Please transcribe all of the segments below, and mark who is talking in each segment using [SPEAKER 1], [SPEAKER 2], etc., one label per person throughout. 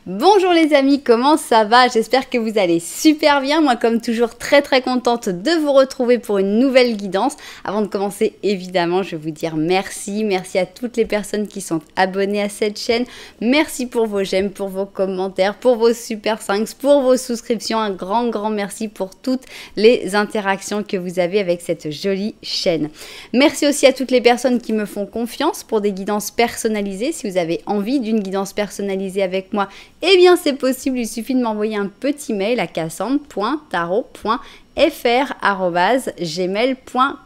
[SPEAKER 1] Bonjour les amis, comment ça va? J'espère que vous allez super bien. Moi comme toujours très contente de vous retrouver pour une nouvelle guidance. Avant de commencer évidemment je vais vous dire merci à toutes les personnes qui sont abonnées à cette chaîne. Merci pour vos j'aime, pour vos commentaires, pour vos super 5, pour vos souscriptions. Un grand merci pour toutes les interactions que vous avez avec cette jolie chaîne. Merci aussi à toutes les personnes qui me font confiance pour des guidances personnalisées. Si vous avez envie d'une guidance personnalisée avec moi, eh bien c'est possible, il suffit de m'envoyer un petit mail à cassandre.tarot.fr@gmail.com.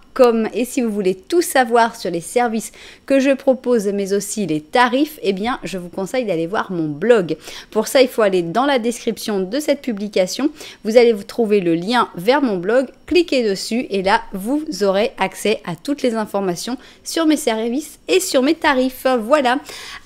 [SPEAKER 1] Et si vous voulez tout savoir sur les services que je propose, mais aussi les tarifs, eh bien je vous conseille d'aller voir mon blog. Pour ça, il faut aller dans la description de cette publication. Vous allez vous trouver le lien vers mon blog, cliquez dessus et là, vous aurez accès à toutes les informations sur mes services et sur mes tarifs. Voilà.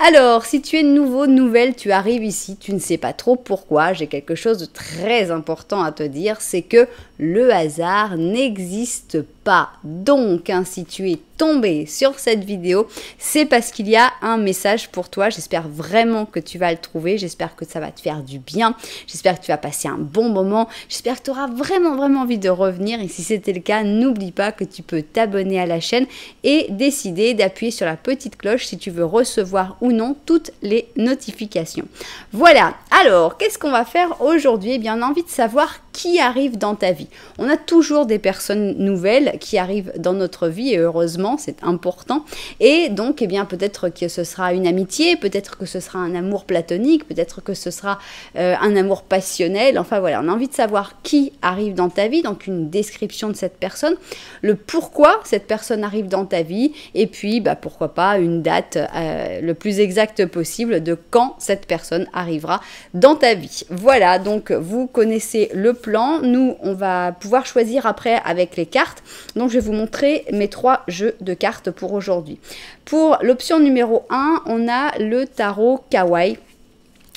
[SPEAKER 1] Alors, si tu es nouveau, nouvelle, tu arrives ici, tu ne sais pas trop pourquoi, j'ai quelque chose de très important à te dire, c'est que le hasard n'existe pas. Donc, si tu es tombé sur cette vidéo, c'est parce qu'il y a un message pour toi. J'espère vraiment que tu vas le trouver. J'espère que ça va te faire du bien. J'espère que tu vas passer un bon moment. J'espère que tu auras vraiment envie de revenir. Et si c'était le cas, n'oublie pas que tu peux t'abonner à la chaîne et décider d'appuyer sur la petite cloche si tu veux recevoir ou non toutes les notifications. Voilà. Alors, qu'est-ce qu'on va faire aujourd'hui? Eh bien, on a envie de savoir qui arrive dans ta vie. On a toujours des personnes nouvelles qui arrivent dans notre vie et heureusement, c'est important. Et donc, eh bien, peut-être que ce sera une amitié, peut-être que ce sera un amour platonique, peut-être que ce sera un amour passionnel. Enfin voilà, on a envie de savoir qui arrive dans ta vie, donc une description de cette personne, le pourquoi cette personne arrive dans ta vie et puis, pourquoi pas une date le plus exacte possible de quand cette personne arrivera dans ta vie. Voilà, donc vous connaissez le plan. Nous, on va pouvoir choisir après avec les cartes. Donc, je vais vous montrer mes 3 jeux de cartes pour aujourd'hui. Pour l'option numéro 1, on a le tarot Kawaii,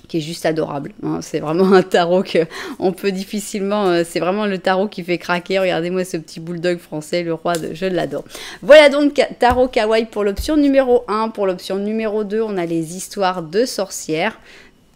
[SPEAKER 1] qui est juste adorable. C'est vraiment un tarot que on peut difficilement... c'est vraiment le tarot qui fait craquer. Regardez-moi ce petit bulldog français, le roi de... Je l'adore. Voilà donc tarot Kawaii pour l'option numéro 1. Pour l'option numéro 2, on a les histoires de sorcières.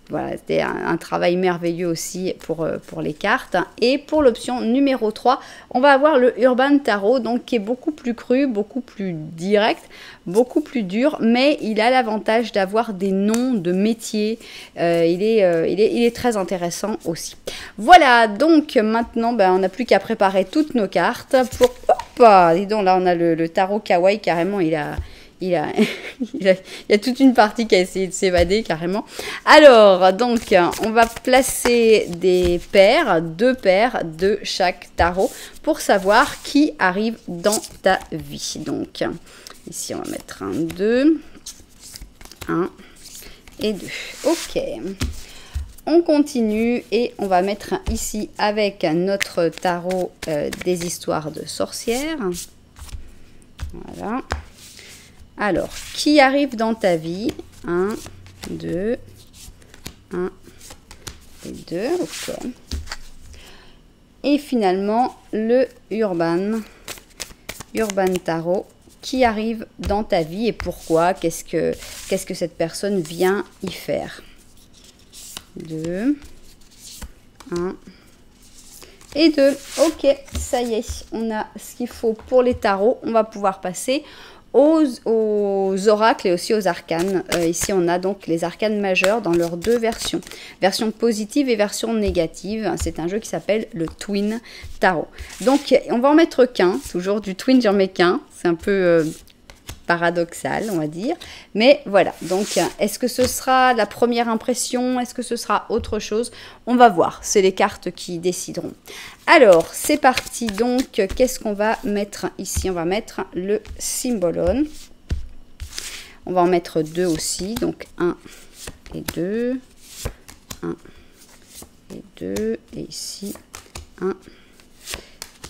[SPEAKER 1] Voilà, c'était un travail merveilleux aussi pour les cartes. Et pour l'option numéro 3, on va avoir le Urban Tarot, donc qui est beaucoup plus cru, beaucoup plus direct, beaucoup plus dur, mais il a l'avantage d'avoir des noms de métiers. Il est très intéressant aussi. Voilà, donc maintenant, on n'a plus qu'à préparer toutes nos cartes pour... Hop, dis donc, là on a le tarot Kawaii, carrément, il y a toute une partie qui a essayé de s'évader carrément. Alors, donc, on va placer des paires, 2 paires de chaque tarot pour savoir qui arrive dans ta vie. Donc, ici, on va mettre un 2, 1 et 2. Ok. On continue et on va mettre ici avec notre tarot des histoires de sorcières. Voilà. Alors, qui arrive dans ta vie? 1, 2, 1 et 2. Ok. Et finalement, le Urban Tarot. Qui arrive dans ta vie et pourquoi? Qu'est-ce que cette personne vient y faire? 2, 1 et 2. Ok, ça y est. On a ce qu'il faut pour les tarots. On va pouvoir passer aux oracles et aussi aux arcanes. Ici, on a donc les arcanes majeurs dans leurs 2 versions. Version positive et version négative. C'est un jeu qui s'appelle le Twin Tarot. Donc, on va en mettre qu'un. Toujours du Twin, j'en mets qu'un. C'est un peu... paradoxal, on va dire. Mais voilà, donc est-ce que ce sera la première impression? Est-ce que ce sera autre chose? On va voir, c'est les cartes qui décideront. Alors, c'est parti. Donc, qu'est-ce qu'on va mettre ici? On va mettre le Symbolon. On va en mettre 2 aussi, donc 1 et 2. 1 et 2. Et ici, 1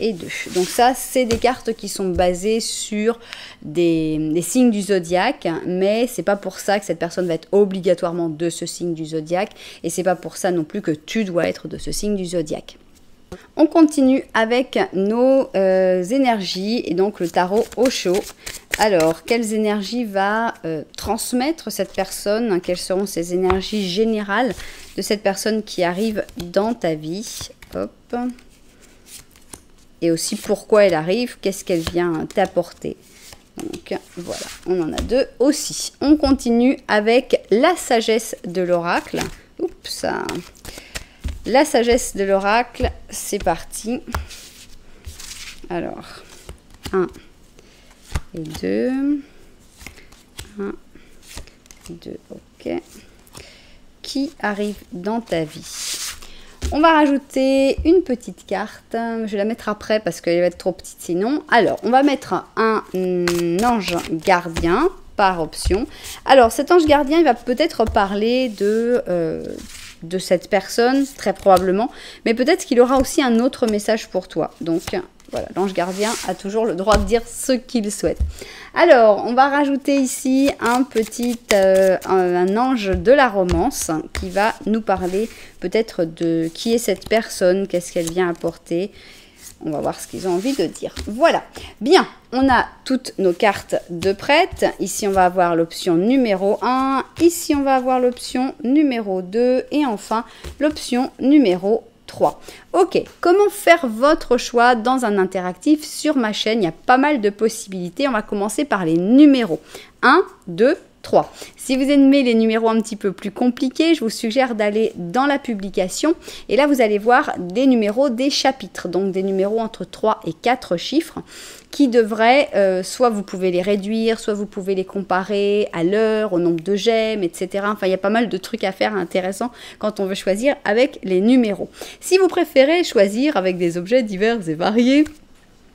[SPEAKER 1] et 2. Donc ça, c'est des cartes qui sont basées sur des signes du zodiaque, mais c'est pas pour ça que cette personne va être obligatoirement de ce signe du zodiaque, et c'est pas pour ça non plus que tu dois être de ce signe du zodiaque. On continue avec nos énergies, et donc le tarot Osho. Alors, quelles énergies va transmettre cette personne? Quelles seront ces énergies générales de cette personne qui arrive dans ta vie? Hop. Et aussi pourquoi elle arrive, qu'est-ce qu'elle vient t'apporter. Donc voilà, on en a deux aussi. On continue avec la sagesse de l'oracle. Oups, la sagesse de l'oracle, c'est parti. Alors, 1 et 2. 1, 2, ok. Qui arrive dans ta vie? On va rajouter une petite carte. Je vais la mettre après parce qu'elle va être trop petite sinon. Alors, on va mettre un ange gardien par option. Alors, cet ange gardien, il va peut-être parler de cette personne, très probablement. Mais peut-être qu'il aura aussi un autre message pour toi. Donc, voilà, l'ange gardien a toujours le droit de dire ce qu'il souhaite. Alors, on va rajouter ici un ange de la romance qui va nous parler peut-être de qui est cette personne, qu'est-ce qu'elle vient apporter. On va voir ce qu'ils ont envie de dire. Voilà. Bien, on a toutes nos cartes de prêtes. Ici, on va avoir l'option numéro 1. Ici, on va avoir l'option numéro 2. Et enfin, l'option numéro 3. Ok, comment faire votre choix dans un interactif sur ma chaîne? Il y a pas mal de possibilités. On va commencer par les numéros. 1, 2, 3. Si vous aimez les numéros un petit peu plus compliqués, je vous suggère d'aller dans la publication. Et là, vous allez voir des numéros des chapitres. Donc, des numéros entre 3 et 4 chiffres qui devraient, soit vous pouvez les réduire, soit vous pouvez les comparer à l'heure, au nombre de gemmes, etc. Enfin, il y a pas mal de trucs à faire intéressants quand on veut choisir avec les numéros. Si vous préférez choisir avec des objets divers et variés,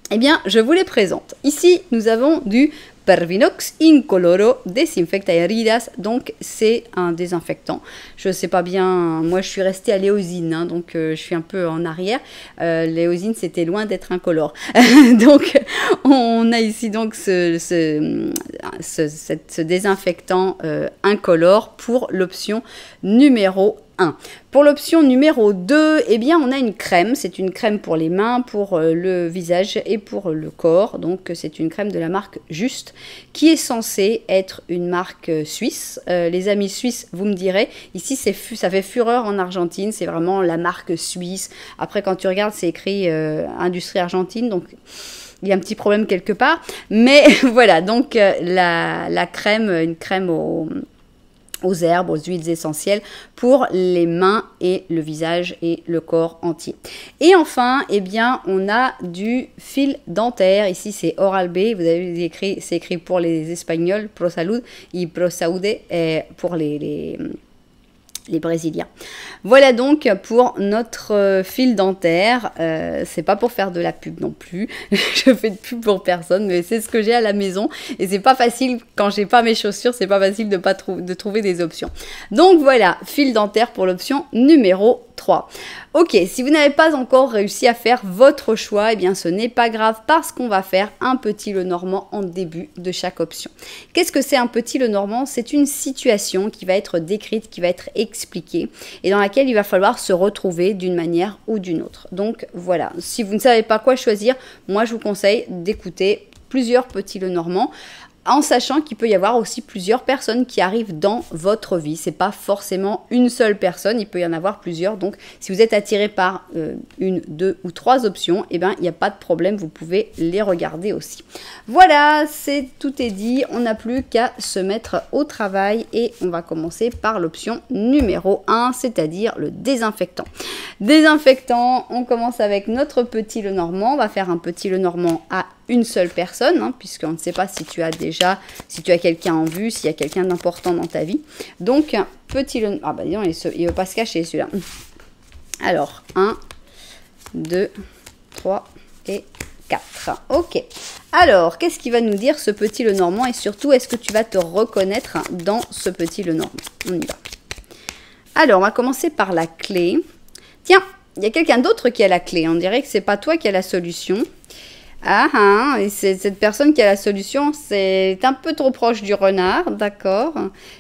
[SPEAKER 1] eh bien, je vous les présente. Ici, nous avons du Pervinox Incoloro Desinfecta Heridas, donc c'est un désinfectant. Je ne sais pas bien, moi je suis restée à l'éosine, hein, donc je suis un peu en arrière. L'éosine c'était loin d'être incolore. Donc on a ici donc ce désinfectant incolore pour l'option numéro 1. Pour l'option numéro 2, eh bien, on a une crème. C'est une crème pour les mains, pour le visage et pour le corps. Donc, c'est une crème de la marque Juste, qui est censée être une marque suisse. Les amis suisses, vous me direz, ici, ça fait fureur en Argentine. C'est vraiment la marque suisse. Après, quand tu regardes, c'est écrit Industrie Argentine. Donc, il y a un petit problème quelque part. Mais voilà, donc, la crème, une crème aux herbes, aux huiles essentielles pour les mains et le visage et le corps entier. Et enfin, eh bien, on a du fil dentaire. Ici, c'est Oral-B. Vous avez écrit, c'est écrit pour les Espagnols, Pro Salud, et Pro Saúde pour les Brésiliens. Voilà donc pour notre fil dentaire. C'est pas pour faire de la pub non plus. Je fais de pub pour personne, mais c'est ce que j'ai à la maison. Et c'est pas facile, quand j'ai pas mes chaussures, c'est pas facile de trouver des options. Donc voilà, fil dentaire pour l'option numéro 3. Ok, si vous n'avez pas encore réussi à faire votre choix, eh bien ce n'est pas grave parce qu'on va faire un petit Lenormand en début de chaque option. Qu'est-ce que c'est un petit Lenormand? C'est une situation qui va être décrite, qui va être expliquée et dans laquelle il va falloir se retrouver d'une manière ou d'une autre. Donc voilà, si vous ne savez pas quoi choisir, moi je vous conseille d'écouter plusieurs petits Lenormand, en sachant qu'il peut y avoir aussi plusieurs personnes qui arrivent dans votre vie. C'est pas forcément une seule personne, il peut y en avoir plusieurs. Donc, si vous êtes attiré par une, deux ou trois options, eh ben, il n'y a pas de problème, vous pouvez les regarder aussi. Voilà, tout est dit. On n'a plus qu'à se mettre au travail et on va commencer par l'option numéro 1, c'est-à-dire le désinfectant. Désinfectant, on commence avec notre petit Lenormand. On va faire un petit Lenormand à une seule personne, hein, puisqu'on ne sait pas si tu as quelqu'un en vue, s'il y a quelqu'un d'important dans ta vie. Donc, petit Lenormand, ah bah dis donc, il ne veut pas se cacher celui-là. Alors, 1, 2, 3 et 4. Ok. Alors, qu'est-ce qu'il va nous dire ce petit Lenormand et surtout, est-ce que tu vas te reconnaître dans ce petit Lenormand? On y va. Alors, on va commencer par la clé. Tiens, il y a quelqu'un d'autre qui a la clé. On dirait que c'est pas toi qui as la solution. Ah, ah, et c'est cette personne qui a la solution, c'est un peu trop proche du renard, d'accord.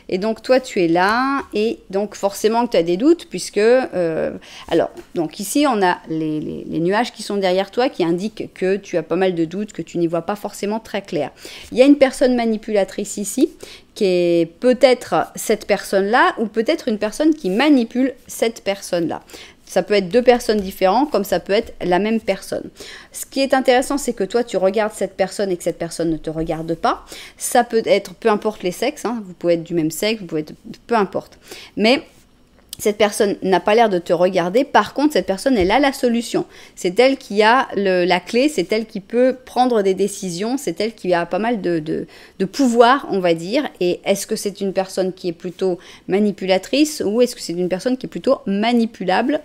[SPEAKER 1] Et donc, toi, tu es là, et donc, forcément que tu as des doutes, puisque... alors, donc ici, on a les nuages qui sont derrière toi, qui indiquent que tu as pas mal de doutes, que tu n'y vois pas forcément très clair. Il y a une personne manipulatrice ici, qui est peut-être cette personne-là, ou peut-être une personne qui manipule cette personne-là. Ça peut être deux personnes différentes, comme ça peut être la même personne. Ce qui est intéressant, c'est que toi, tu regardes cette personne et que cette personne ne te regarde pas. Ça peut être, peu importe les sexes, hein, vous pouvez être du même sexe, vous pouvez être, peu importe. Mais cette personne n'a pas l'air de te regarder. Par contre, cette personne, elle a la solution. C'est elle qui a la clé, c'est elle qui peut prendre des décisions, c'est elle qui a pas mal de pouvoir, on va dire. Et est-ce que c'est une personne qui est plutôt manipulatrice ou est-ce que c'est une personne qui est plutôt manipulable ?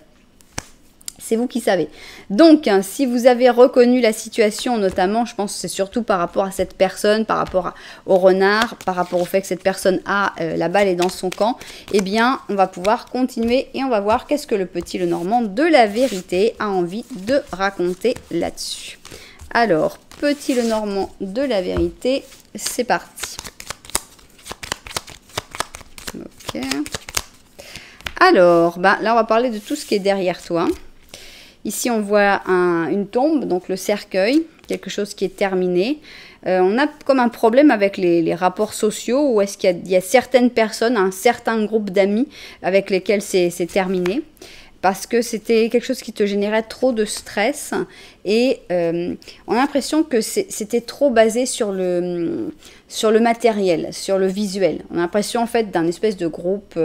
[SPEAKER 1] C'est vous qui savez. Donc, hein, si vous avez reconnu la situation, notamment, je pense que c'est surtout par rapport à cette personne, par rapport au renard, par rapport au fait que cette personne a la balle est dans son camp, eh bien, on va pouvoir continuer et on va voir qu'est-ce que le petit Lenormand de la vérité a envie de raconter là-dessus. Alors, petit Lenormand de la vérité, c'est parti. Ok. Alors, là, on va parler de tout ce qui est derrière toi. Ici, on voit une tombe, donc le cercueil, quelque chose qui est terminé. On a comme un problème avec les rapports sociaux, où est-ce qu'il y a certaines personnes, un certain groupe d'amis avec lesquels c'est terminé. Parce que c'était quelque chose qui te générait trop de stress. Et on a l'impression que c'était trop basé sur le matériel, sur le visuel. On a l'impression en fait d'un espèce de groupe,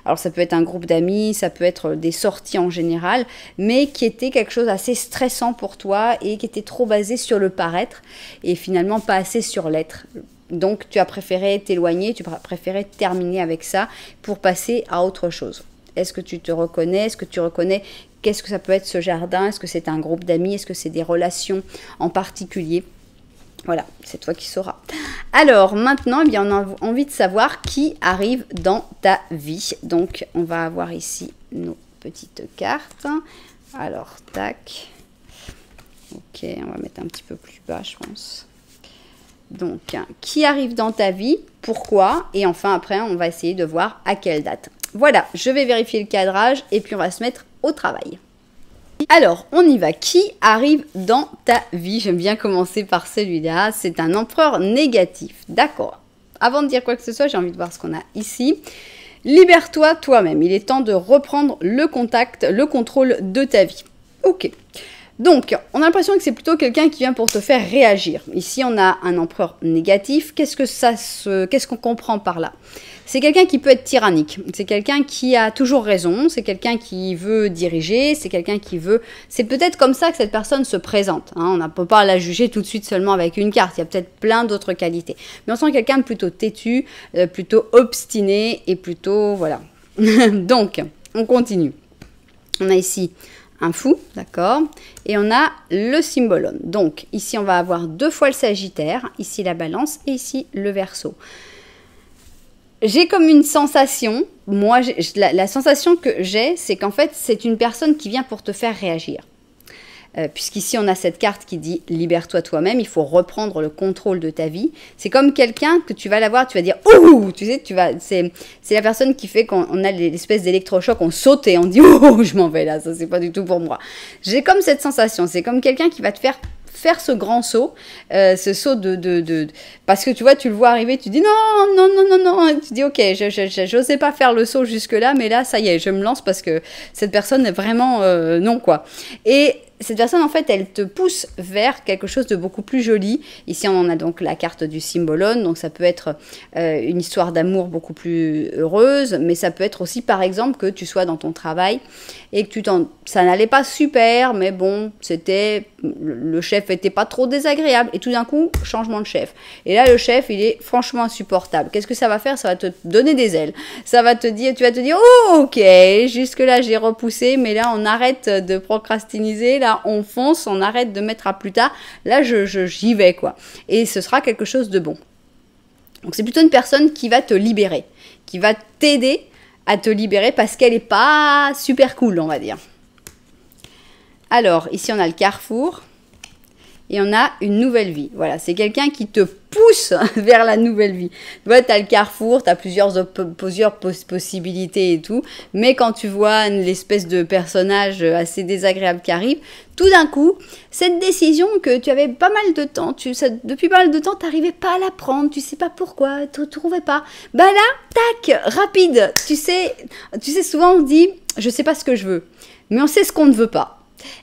[SPEAKER 1] alors ça peut être un groupe d'amis, ça peut être des sorties en général, mais qui était quelque chose assez stressant pour toi et qui était trop basé sur le paraître et finalement pas assez sur l'être. Donc tu as préféré t'éloigner, tu as préféré terminer avec ça pour passer à autre chose. Est-ce que tu te reconnais? Est-ce que tu reconnais qu'est-ce que ça peut être ce jardin? Est-ce que c'est un groupe d'amis? Est-ce que c'est des relations en particulier? Voilà, c'est toi qui sauras. Alors, maintenant, eh bien, on a envie de savoir qui arrive dans ta vie. Donc, on va avoir ici nos petites cartes. Alors, tac. Ok, on va mettre un petit peu plus bas, je pense. Donc, qui arrive dans ta vie? Pourquoi? Et enfin, après, on va essayer de voir à quelle date. Voilà, je vais vérifier le cadrage et puis on va se mettre au travail. Alors, on y va. Qui arrive dans ta vie? J'aime bien commencer par celui-là. C'est un empereur négatif. D'accord. Avant de dire quoi que ce soit, j'ai envie de voir ce qu'on a ici. Libère-toi toi-même. Il est temps de reprendre le contrôle de ta vie. Ok. Donc, on a l'impression que c'est plutôt quelqu'un qui vient pour te faire réagir. Ici, on a un empereur négatif. Qu'est-ce qu'on comprend par là? C'est quelqu'un qui peut être tyrannique. C'est quelqu'un qui a toujours raison. C'est quelqu'un qui veut diriger. C'est quelqu'un qui veut... C'est peut-être comme ça que cette personne se présente. Hein. On ne peut pas la juger tout de suite seulement avec une carte. Il y a peut-être plein d'autres qualités. Mais on sent quelqu'un de plutôt têtu, plutôt obstiné et plutôt... Voilà. Donc, on continue. On a ici... un fou, d'accord, et on a le symbolone. Donc, ici, on va avoir 2 fois le Sagittaire, ici la Balance, et ici le Verseau. J'ai comme une sensation, moi, la sensation que j'ai, c'est qu'en fait, c'est une personne qui vient pour te faire réagir. Puisqu'ici, on a cette carte qui dit « Libère-toi toi-même », il faut reprendre le contrôle de ta vie. C'est comme quelqu'un que tu vas la voir, tu vas dire « Ouh !» Tu sais, c'est la personne qui fait qu'on a l'espèce d'électrochoc, on saute et on dit « Ouh, je m'en vais là, ça c'est pas du tout pour moi ». J'ai comme cette sensation, c'est comme quelqu'un qui va te faire ce grand saut, ce saut parce que tu vois, tu le vois arriver, tu dis non, non, non, non, non, et tu dis ok, j'osais pas faire le saut jusque là, mais là ça y est, je me lance parce que cette personne est vraiment non quoi. Et cette personne, en fait, elle te pousse vers quelque chose de beaucoup plus joli. Ici, on a donc la carte du symbolone. Donc, ça peut être une histoire d'amour beaucoup plus heureuse. Mais ça peut être aussi, par exemple, que tu sois dans ton travail et que ça n'allait pas super. Mais bon, le chef n'était pas trop désagréable. Et tout d'un coup, changement de chef. Et là, le chef, il est franchement insupportable. Qu'est-ce que ça va faire? Ça va te donner des ailes. Ça va te dire, tu vas te dire, oh, ok, jusque-là, j'ai repoussé. Mais là, on arrête de procrastiniser. Là, on fonce, on arrête de mettre à plus tard. Là, j'y vais, quoi. Et ce sera quelque chose de bon. Donc, c'est plutôt une personne qui va te libérer, qui va t'aider à te libérer parce qu'elle n'est pas super cool, on va dire. Alors, ici, on a le carrefour. et on a une nouvelle vie. Voilà, c'est quelqu'un qui te pousse vers la nouvelle vie. Tu vois, tu as le carrefour, tu as plusieurs possibilités et tout, mais quand tu vois l'espèce de personnage assez désagréable qui arrive, tout d'un coup, cette décision que tu avais pas mal de temps, depuis pas mal de temps, tu n'arrivais pas à la prendre, tu sais pas pourquoi, tu ne trouvais pas. Bah là, tac, rapide. Tu sais, souvent on dit, je sais pas ce que je veux, mais on sait ce qu'on ne veut pas.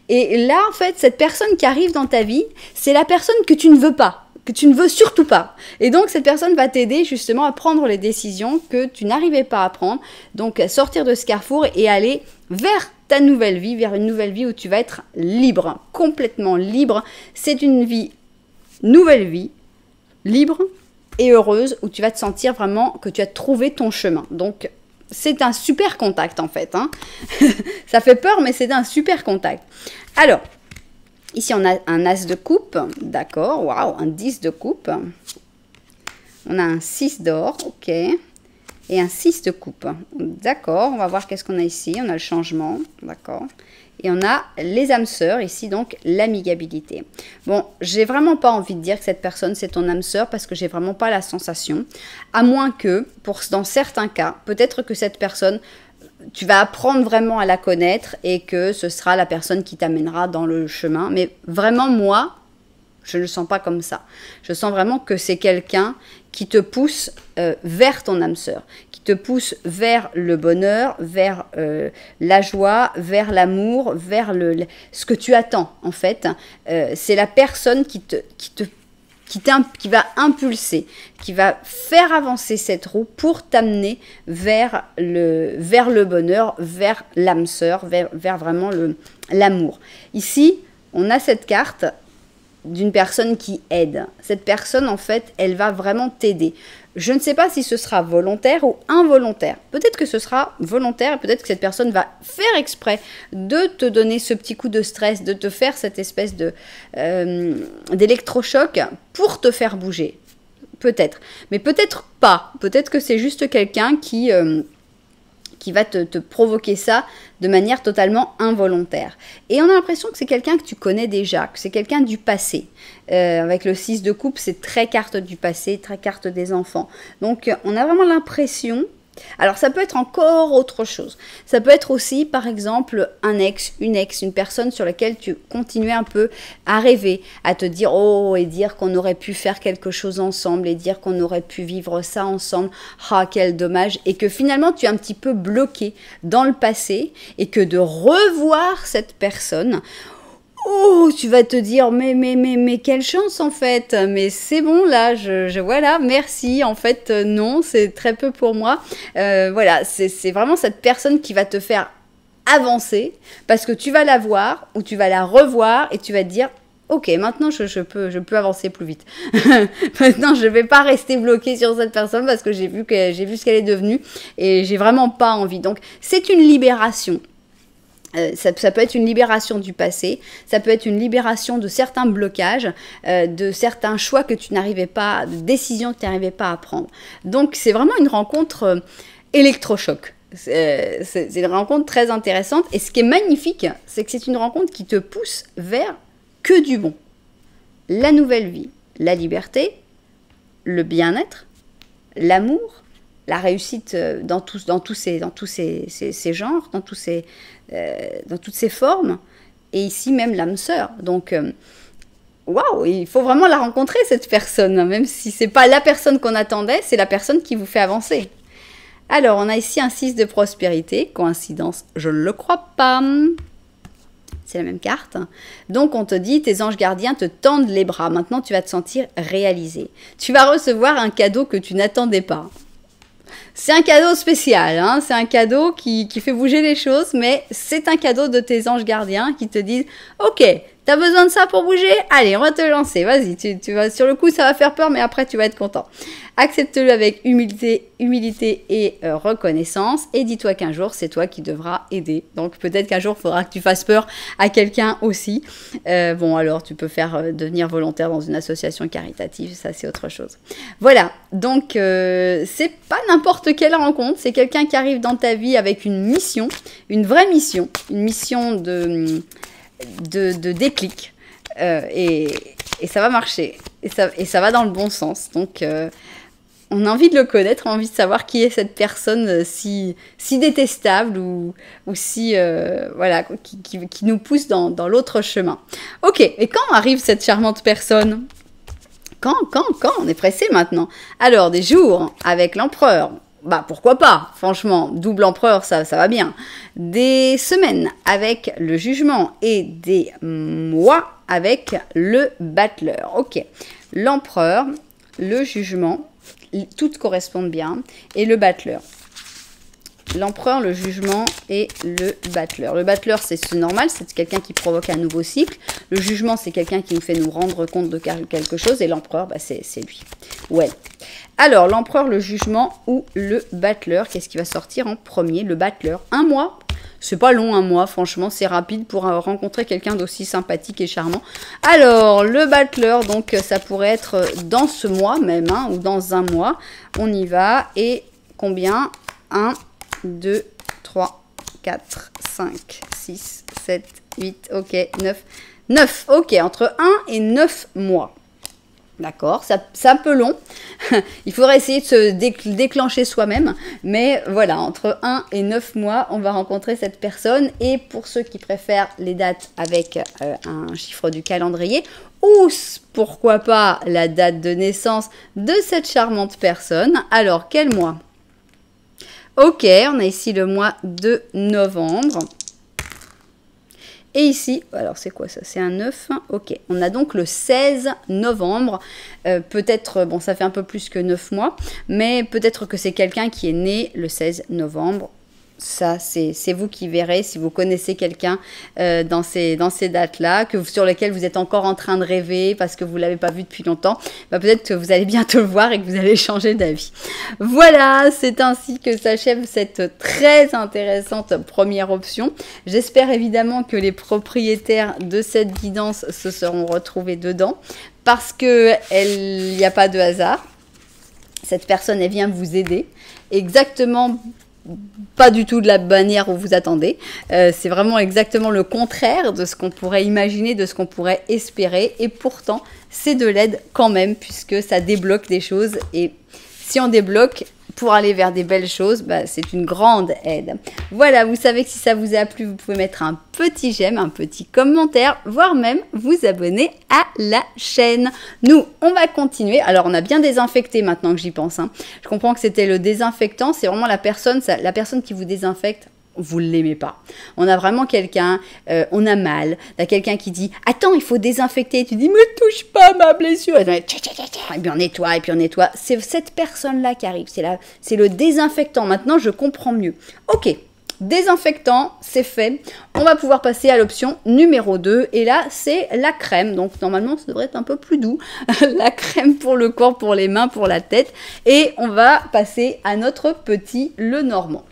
[SPEAKER 1] Et là, en fait, cette personne qui arrive dans ta vie, c'est la personne que tu ne veux pas, que tu ne veux surtout pas. Et donc, cette personne va t'aider justement à prendre les décisions que tu n'arrivais pas à prendre. Donc, à sortir de ce carrefour et aller vers ta nouvelle vie, vers une nouvelle vie où tu vas être libre, complètement libre. C'est une nouvelle vie, libre et heureuse, où tu vas te sentir vraiment que tu as trouvé ton chemin. Donc, c'est un super contact en fait. Hein. Ça fait peur, mais c'est un super contact. Alors, ici on a un as de coupe, d'accord, waouh, un 10 de coupe. On a un 6 d'or, ok. Et un 6 de coupe. D'accord, on va voir qu'est-ce qu'on a ici. On a le changement, d'accord. Et on a les âmes sœurs, ici donc l'amigabilité. Bon, j'ai vraiment pas envie de dire que cette personne c'est ton âme sœur parce que j'ai vraiment pas la sensation. À moins que, dans certains cas, peut-être que cette personne, tu vas apprendre vraiment à la connaître et que ce sera la personne qui t'amènera dans le chemin. Mais vraiment moi, je ne le sens pas comme ça. Je sens vraiment que c'est quelqu'un qui te pousse vers ton âme sœur, qui te pousse vers le bonheur, vers la joie, vers l'amour, vers ce que tu attends en fait. C'est la personne qui va impulser, qui va faire avancer cette roue pour t'amener vers le bonheur, vers l'âme sœur, vers vraiment l'amour. Ici, on a cette carte d'une personne qui aide. Cette personne, en fait, elle va vraiment t'aider. Je ne sais pas si ce sera volontaire ou involontaire. Peut-être que ce sera volontaire et peut-être que cette personne va faire exprès de te donner ce petit coup de stress, de te faire cette espèce d'électrochoc pour te faire bouger. Peut-être. Mais peut-être pas. Peut-être que c'est juste quelqu'un qui va te provoquer ça de manière totalement involontaire. Et on a l'impression que c'est quelqu'un que tu connais déjà, que c'est quelqu'un du passé. Avec le 6 de coupe, c'est très carte du passé, très carte des enfants. Donc, on a vraiment l'impression... Alors, ça peut être encore autre chose. Ça peut être aussi, par exemple, un ex, une personne sur laquelle tu continuais un peu à rêver, à te dire, oh, et dire qu'on aurait pu faire quelque chose ensemble, et dire qu'on aurait pu vivre ça ensemble. Ah, quel dommage. Et que finalement, tu es un petit peu bloqué dans le passé, et que de revoir cette personne... Oh, tu vas te dire, mais quelle chance en fait, mais c'est bon là, voilà, merci, en fait non, c'est très peu pour moi. Voilà, c'est vraiment cette personne qui va te faire avancer parce que tu vas la voir ou tu vas la revoir et tu vas te dire, ok, maintenant je peux avancer plus vite. Maintenant je vais pas rester bloquée sur cette personne parce que j'ai vu ce qu'elle est devenue et j'ai vraiment pas envie. Donc c'est une libération. Ça peut être une libération du passé, ça peut être une libération de certains blocages, de certains choix que tu n'arrivais pas, de décisions que tu n'arrivais pas à prendre. Donc c'est vraiment une rencontre électrochoc. C'est une rencontre très intéressante et ce qui est magnifique, c'est que c'est une rencontre qui te pousse vers que du bon. La nouvelle vie, la liberté, le bien-être, l'amour, la réussite dans tous ces genres, dans toutes ces formes, et ici même l'âme sœur. Donc, waouh, il faut vraiment la rencontrer cette personne, même si c'est pas la personne qu'on attendait, c'est la personne qui vous fait avancer. Alors, on a ici un 6 de prospérité, coïncidence, je ne le crois pas. C'est la même carte. Donc, on te dit, tes anges gardiens te tendent les bras. Maintenant, tu vas te sentir réalisé. Tu vas recevoir un cadeau que tu n'attendais pas. C'est un cadeau spécial, hein, c'est un cadeau qui fait bouger les choses, mais c'est un cadeau de tes anges gardiens qui te disent « Ok, t'as besoin de ça pour bouger? Allez, on va te lancer, vas-y, tu vas, sur le coup ça va faire peur, mais après tu vas être content. » Accepte-le avec humilité et reconnaissance, et dis-toi qu'un jour, c'est toi qui devras aider. Donc peut-être qu'un jour, il faudra que tu fasses peur à quelqu'un aussi. Bon, alors tu peux devenir volontaire dans une association caritative, ça c'est autre chose. Voilà, donc c'est pas n'importe quelle rencontre, c'est quelqu'un qui arrive dans ta vie avec une mission, une vraie mission, une mission de déclic. Et et ça va marcher. Et ça va dans le bon sens. Donc, on a envie de le connaître, on a envie de savoir qui est cette personne si détestable ou si, voilà, qui nous pousse dans l'autre chemin. Ok, et quand arrive cette charmante personne? Quand on est pressé maintenant. Alors, des jours avec l'empereur. Bah, pourquoi pas, franchement, double empereur, ça va bien. Des semaines avec le jugement et des mois avec le battleur. Ok, l'empereur, le jugement, toutes correspondent bien, et le battleur. L'empereur, le jugement et le battleur. Le battleur, c'est normal, c'est quelqu'un qui provoque un nouveau cycle. Le jugement, c'est quelqu'un qui nous fait nous rendre compte de quelque chose. Et l'empereur, bah, c'est lui. Ouais. Alors, l'empereur, le jugement ou le battleur, qu'est-ce qui va sortir en premier? Le battleur. Un mois? C'est pas long, un mois, franchement, c'est rapide pour rencontrer quelqu'un d'aussi sympathique et charmant. Alors, le battleur, donc, ça pourrait être dans ce mois même, hein, ou dans un mois. On y va. Et combien? 1, 2, 3, 4, 5, 6, 7, 8, ok, 9. 9, ok, entre 1 et 9 mois. D'accord, c'est un peu long. Il faudrait essayer de se déclencher soi-même. Mais voilà, entre 1 et 9 mois, on va rencontrer cette personne. Et pour ceux qui préfèrent les dates avec un chiffre du calendrier, ou pourquoi pas la date de naissance de cette charmante personne. Alors, quel mois? Ok, on a ici le mois de novembre. Et ici, alors c'est quoi ça? C'est un 9. Ok, on a donc le 16 novembre. Peut-être, bon, ça fait un peu plus que 9 mois, mais peut-être que c'est quelqu'un qui est né le 16 novembre. Ça, c'est vous qui verrez si vous connaissez quelqu'un dans ces dates-là, sur lesquelles vous êtes encore en train de rêver parce que vous ne l'avez pas vu depuis longtemps. Bah, peut-être que vous allez bientôt le voir et que vous allez changer d'avis. Voilà, c'est ainsi que s'achève cette très intéressante première option. J'espère évidemment que les propriétaires de cette guidance se seront retrouvés dedans parce qu'il n'y a pas de hasard. Cette personne, elle vient vous aider exactement pas du tout de la manière où vous attendez. C'est vraiment exactement le contraire de ce qu'on pourrait imaginer, de ce qu'on pourrait espérer. Et pourtant, c'est de l'aide quand même, puisque ça débloque des choses. Et si on débloque pour aller vers des belles choses, bah, c'est une grande aide. Voilà, vous savez que si ça vous a plu, vous pouvez mettre un petit j'aime, un petit commentaire, voire même vous abonner à la chaîne. Nous, on va continuer. Alors, on a bien désinfecté maintenant que j'y pense. Hein. Je comprends que c'était le désinfectant. C'est vraiment la personne qui vous désinfecte. Vous ne l'aimez pas. On a vraiment quelqu'un, on a mal. Il y a quelqu'un qui dit « Attends, il faut désinfecter. » Tu dis « Me touche pas ma blessure. » Et puis on nettoie, et puis on nettoie. C'est cette personne-là qui arrive. C'est le désinfectant. Maintenant, je comprends mieux. Ok, désinfectant, c'est fait. On va pouvoir passer à l'option numéro 2. Et là, c'est la crème. Donc, normalement, ça devrait être un peu plus doux. La crème pour le corps, pour les mains, pour la tête. Et on va passer à notre petit Lenormand.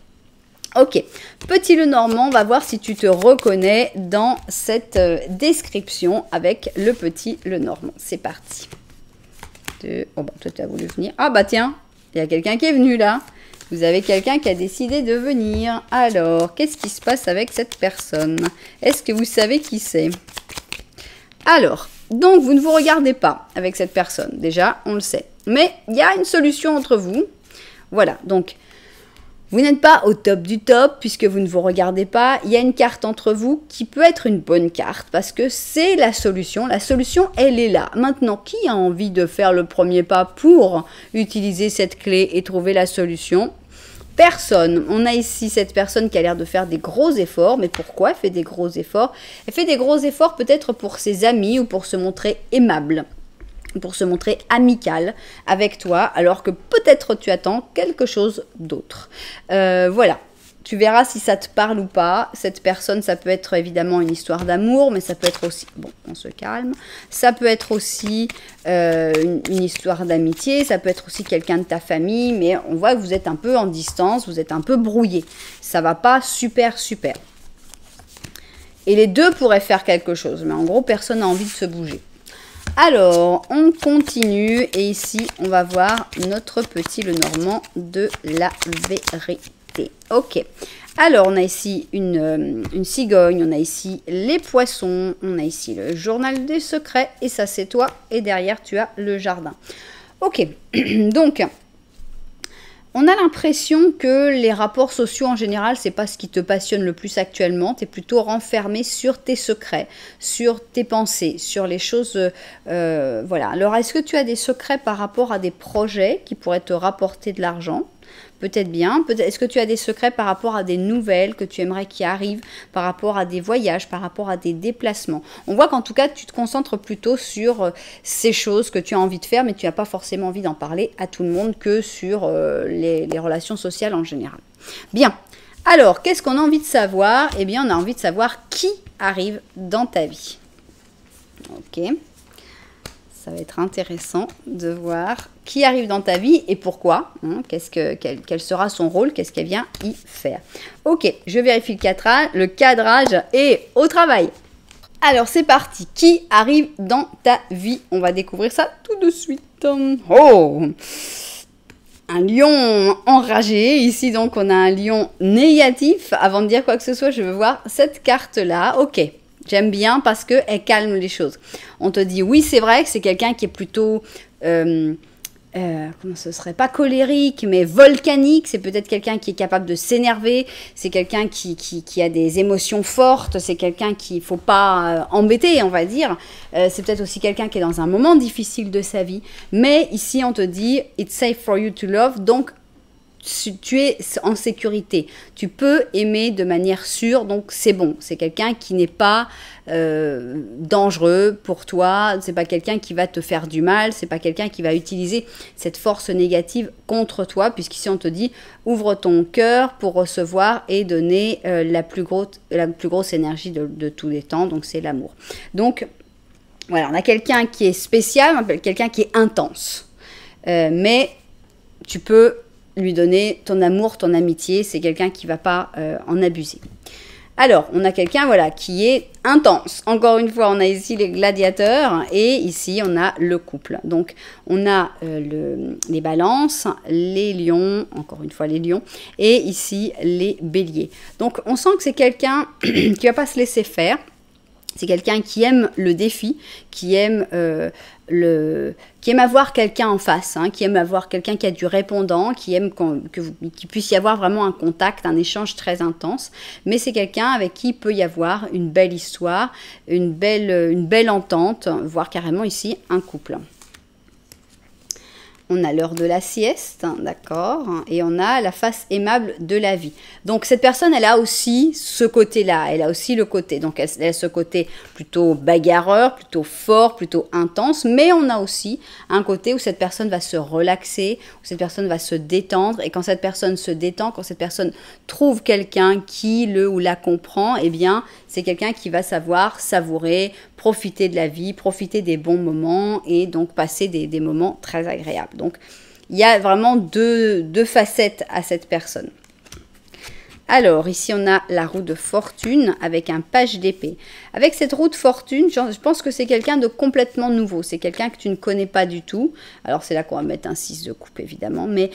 [SPEAKER 1] Ok, petit Lenormand, on va voir si tu te reconnais dans cette description avec le petit Lenormand. C'est parti. Oh bah toi tu as voulu venir. Ah bah tiens, il y a quelqu'un qui est venu là. Vous avez quelqu'un qui a décidé de venir. Alors, qu'est-ce qui se passe avec cette personne? Est-ce que vous savez qui c'est? Alors, donc vous ne vous regardez pas avec cette personne. Déjà, on le sait. Mais il y a une solution entre vous. Voilà, donc... Vous n'êtes pas au top du top puisque vous ne vous regardez pas. Il y a une carte entre vous qui peut être une bonne carte parce que c'est la solution. La solution, elle est là. Maintenant, qui a envie de faire le premier pas pour utiliser cette clé et trouver la solution? Personne. On a ici cette personne qui a l'air de faire des gros efforts. Mais pourquoi elle fait des gros efforts? Elle fait des gros efforts peut-être pour ses amis ou pour se montrer aimable, pour se montrer amical avec toi, alors que peut-être tu attends quelque chose d'autre. Voilà, tu verras si ça te parle ou pas. Cette personne, ça peut être évidemment une histoire d'amour, mais ça peut être aussi... Bon, on se calme. Ça peut être aussi une histoire d'amitié, ça peut être aussi quelqu'un de ta famille, mais on voit que vous êtes un peu en distance, vous êtes un peu brouillé. Ça va pas super. Et les deux pourraient faire quelque chose, mais en gros, personne n'a envie de se bouger. Alors, on continue et ici, on va voir notre petit Lenormand de la vérité. sécurité. Ok. Alors, on a ici une cigogne, on a ici les poissons, on a ici le journal des secrets, et ça c'est toi, et derrière tu as le jardin. Ok, donc, on a l'impression que les rapports sociaux en général, c'est pas ce qui te passionne le plus actuellement, tu es plutôt renfermé sur tes secrets, sur tes pensées, sur les choses, voilà. Alors, est-ce que tu as des secrets par rapport à des projets qui pourraient te rapporter de l'argent ? Peut-être bien. Est-ce que tu as des secrets par rapport à des nouvelles que tu aimerais qui arrivent, par rapport à des voyages, par rapport à des déplacements? On voit qu'en tout cas, tu te concentres plutôt sur ces choses que tu as envie de faire, mais tu n'as pas forcément envie d'en parler à tout le monde que sur les relations sociales en général. Bien. Alors, qu'est-ce qu'on a envie de savoir? Eh bien, on a envie de savoir qui arrive dans ta vie. Ok. Ça va être intéressant de voir qui arrive dans ta vie et pourquoi. Hein, quel sera son rôle, qu'est-ce qu'elle vient y faire. Ok, je vérifie le cadrage et au travail. Alors, c'est parti. Qui arrive dans ta vie? On va découvrir ça tout de suite. Oh! Un lion enragé. Ici, donc, on a un lion négatif. Avant de dire quoi que ce soit, je veux voir cette carte-là. Ok. J'aime bien parce qu'elle calme les choses. On te dit, oui, c'est vrai que c'est quelqu'un qui est plutôt, comment ce serait, pas colérique, mais volcanique. C'est peut-être quelqu'un qui est capable de s'énerver. C'est quelqu'un qui a des émotions fortes. C'est quelqu'un qu'il ne faut pas embêter, on va dire. C'est peut-être aussi quelqu'un qui est dans un moment difficile de sa vie. Mais ici, on te dit, it's safe for you to love. Donc, tu es en sécurité, tu peux aimer de manière sûre, donc c'est bon. C'est quelqu'un qui n'est pas dangereux pour toi, c'est pas quelqu'un qui va te faire du mal, c'est pas quelqu'un qui va utiliser cette force négative contre toi, puisqu'ici on te dit ouvre ton cœur pour recevoir et donner la plus grosse énergie de tous les temps, donc c'est l'amour. Donc voilà, on a quelqu'un qui est spécial, quelqu'un qui est intense, mais tu peux lui donner ton amour, ton amitié, c'est quelqu'un qui ne va pas en abuser. Alors, on a quelqu'un voilà, qui est intense. Encore une fois, on a ici les gladiateurs et ici, on a le couple. Donc, on a les balances, les lions, encore une fois les lions, et ici, les béliers. Donc, on sent que c'est quelqu'un qui ne va pas se laisser faire. C'est quelqu'un qui aime le défi, qui aime avoir quelqu'un en face, hein, qui aime avoir quelqu'un qui a du répondant, qui aime qu'il puisse y avoir vraiment un contact, un échange très intense. Mais c'est quelqu'un avec qui il peut y avoir une belle histoire, une belle entente, voire carrément ici un couple. On a l'heure de la sieste, d'accord, et on a la face aimable de la vie. Donc, cette personne, elle a aussi ce côté-là, elle a aussi le côté. Donc, elle a ce côté plutôt bagarreur, plutôt fort, plutôt intense, mais on a aussi un côté où cette personne va se relaxer, où cette personne va se détendre, et quand cette personne se détend, quand cette personne trouve quelqu'un qui le ou la comprend, eh bien, c'est quelqu'un qui va savoir savourer, profiter de la vie, profiter des bons moments et donc passer des moments très agréables. Donc, il y a vraiment deux facettes à cette personne. Alors, ici, on a la roue de fortune avec un page d'épée. Avec cette roue de fortune, je pense que c'est quelqu'un de complètement nouveau. C'est quelqu'un que tu ne connais pas du tout. Alors, c'est là qu'on va mettre un 6 de coupe, évidemment. Mais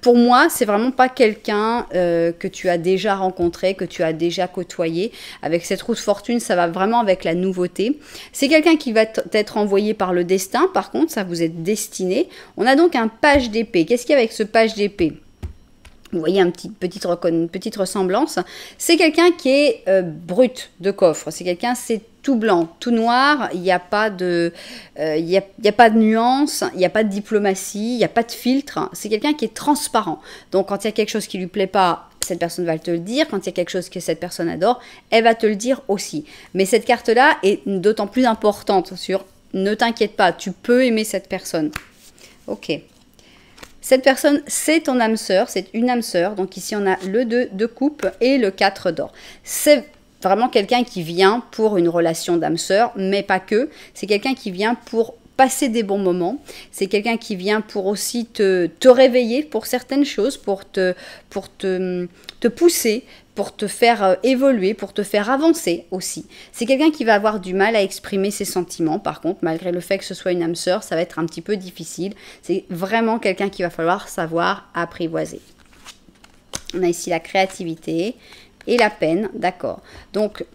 [SPEAKER 1] pour moi, c'est vraiment pas quelqu'un que tu as déjà rencontré, que tu as déjà côtoyé. Avec cette roue de fortune, ça va vraiment avec la nouveauté. C'est quelqu'un qui va être envoyé par le destin. Par contre, ça vous est destiné. On a donc un page d'épée. Qu'est-ce qu'il y a avec ce page d'épée ? Vous voyez une petite ressemblance. C'est quelqu'un qui est brut de coffre. C'est quelqu'un, c'est tout blanc, tout noir. Il n'y a pas de, il y a pas de nuance, il n'y a pas de diplomatie, il n'y a pas de filtre. C'est quelqu'un qui est transparent. Donc, quand il y a quelque chose qui lui plaît pas, cette personne va te le dire. Quand il y a quelque chose que cette personne adore, elle va te le dire aussi. Mais cette carte-là est d'autant plus importante sur « ne t'inquiète pas, tu peux aimer cette personne ». Ok. Cette personne, c'est ton âme sœur, c'est une âme sœur. Donc ici, on a le 2 de coupe et le 4 d'or. C'est vraiment quelqu'un qui vient pour une relation d'âme sœur, mais pas que. C'est quelqu'un qui vient pour passer des bons moments. C'est quelqu'un qui vient pour aussi te réveiller pour certaines choses, pour te pousser, pour te faire évoluer, pour te faire avancer aussi. C'est quelqu'un qui va avoir du mal à exprimer ses sentiments. Par contre, malgré le fait que ce soit une âme sœur, ça va être un petit peu difficile. C'est vraiment quelqu'un qu'il va falloir savoir apprivoiser. On a ici la créativité et la peine, d'accord. Donc,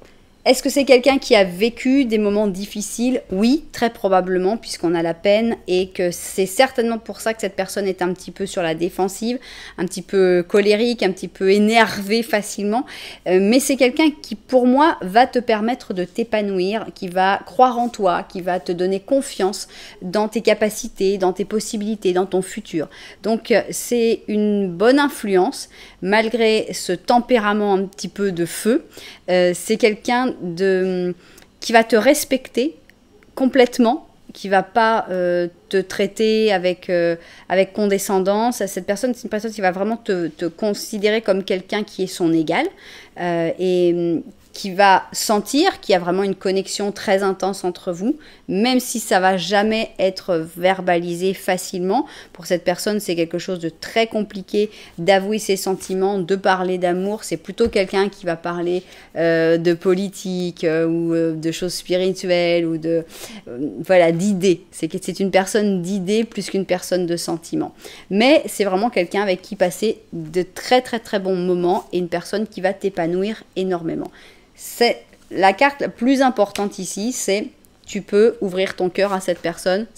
[SPEAKER 1] est-ce que c'est quelqu'un qui a vécu des moments difficiles? Oui, très probablement, puisqu'on a la peine et que c'est certainement pour ça que cette personne est un petit peu sur la défensive, un petit peu colérique, un petit peu énervé facilement. Mais c'est quelqu'un qui, pour moi, va te permettre de t'épanouir, qui va croire en toi, qui va te donner confiance dans tes capacités, dans tes possibilités, dans ton futur. Donc, c'est une bonne influence, malgré ce tempérament un petit peu de feu. C'est quelqu'un qui va te respecter complètement, qui va pas te traiter avec condescendance. Cette personne, c'est une personne qui va vraiment te considérer comme quelqu'un qui est son égal et qui va sentir qu'il y a vraiment une connexion très intense entre vous, même si ça va jamais être verbalisé facilement. Pour cette personne, c'est quelque chose de très compliqué d'avouer ses sentiments, de parler d'amour. C'est plutôt quelqu'un qui va parler de politique ou de choses spirituelles ou voilà, d'idées. C'est une personne d'idées plus qu'une personne de sentiments. Mais c'est vraiment quelqu'un avec qui passer de très très très bons moments et une personne qui va t'épanouir énormément. C'est la carte la plus importante ici, c'est tu peux ouvrir ton cœur à cette personne,